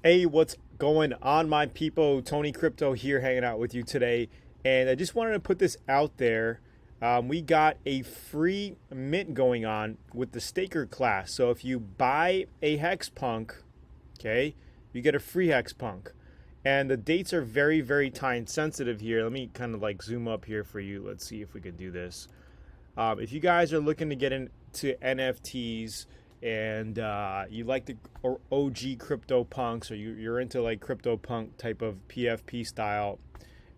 Hey, what's going on, my people? Tony Crypto here, hanging out with you today. And I just wanted to put this out there. We got a free mint going on with the staker class. So if you buy a HexPhunk, okay, you get a free HexPhunk. And the dates are very, very time sensitive here. Let me kind of like zoom up here for you. Let's see if we can do this. If you guys are looking to get into NFTs, and you like the OG CryptoPunks, or you're into like CryptoPunk type of PFP style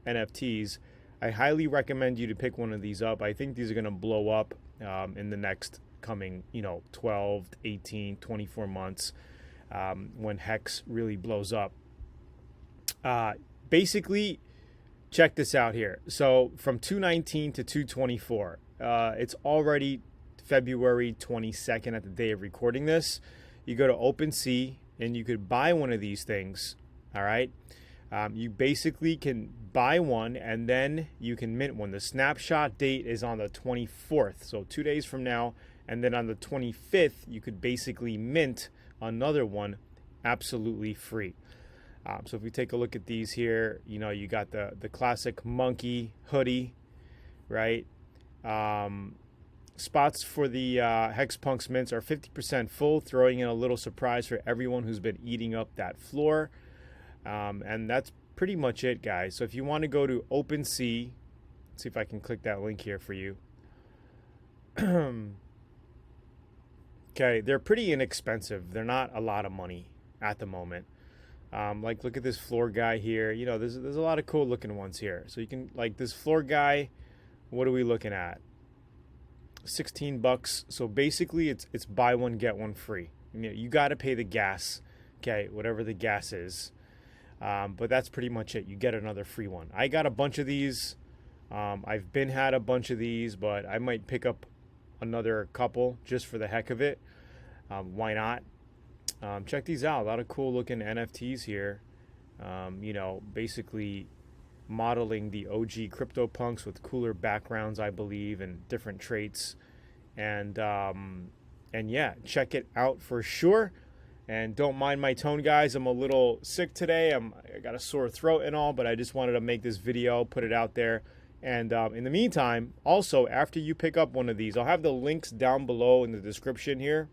NFTs, I highly recommend you to pick one of these up. I think these are going to blow up in the next coming 12, 18, 24 months when Hex really blows up. Basically, check this out here. So from 219 to 224, it's already February 22nd at the day of recording this. You go to OpenSea and you could buy one of these things. All right. You basically can buy one and then you can mint one. The snapshot date is on the 24th, so 2 days from now. And then on the 25th, you could basically mint another one absolutely free. So if we take a look at these here, you got the classic monkey hoodie, right? Spots for the HexPhunks mints are 50% full, throwing in a little surprise for everyone who's been eating up that floor. And that's pretty much it, guys. So if you want to go to OpenSea, let's see if I can click that link here for you. Okay, they're pretty inexpensive. They're not a lot of money at the moment. Like, look at this floor guy here. There's a lot of cool looking ones here. So you can, like, this floor guy, what are we looking at? $16. So basically it's buy one get one free. You got to pay the gas, okay, whatever the gas is, but that's pretty much it. You get another free one. I got a bunch of these. I've had a bunch of these, but I might pick up another couple just for the heck of it. Why not? Check these out. A lot of cool looking NFTs here. Basically modeling the OG CryptoPunks with cooler backgrounds, I believe, and different traits. And yeah, check it out for sure. And don't mind my tone, guys. I'm a little sick today. I got a sore throat and all, but I just wanted to make this video, put it out there. And in the meantime, also, after you pick up one of these, I'll have the links down below in the description here.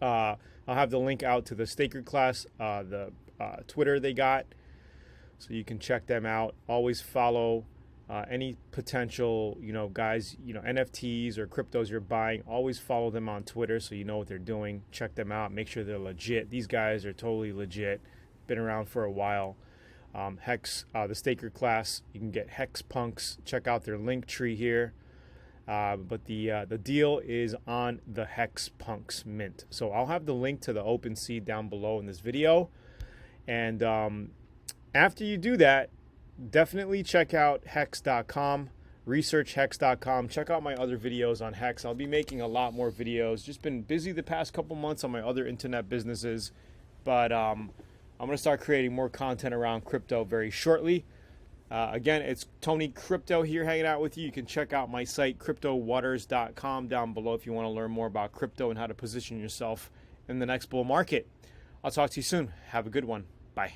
I'll have the link out to the staker class, the Twitter they got, so you can check them out. Always follow any potential, guys, NFTs or cryptos you're buying. Always follow them on Twitter so you know what they're doing. Check them out. Make sure they're legit. These guys are totally legit. Been around for a while. Hex, the staker class, you can get HexPhunks. Check out their link tree here. But the deal is on the HexPhunks mint. So I'll have the link to the OpenSea down below in this video. And after you do that, definitely check out hex.com, research hex.com. Check out my other videos on Hex. I'll be making a lot more videos. Just been busy the past couple months on my other internet businesses. But I'm going to start creating more content around crypto very shortly. Again, it's Tony Crypto here hanging out with you. You can check out my site, cryptowaters.com, down below if you want to learn more about crypto and how to position yourself in the next bull market. I'll talk to you soon. Have a good one. Bye.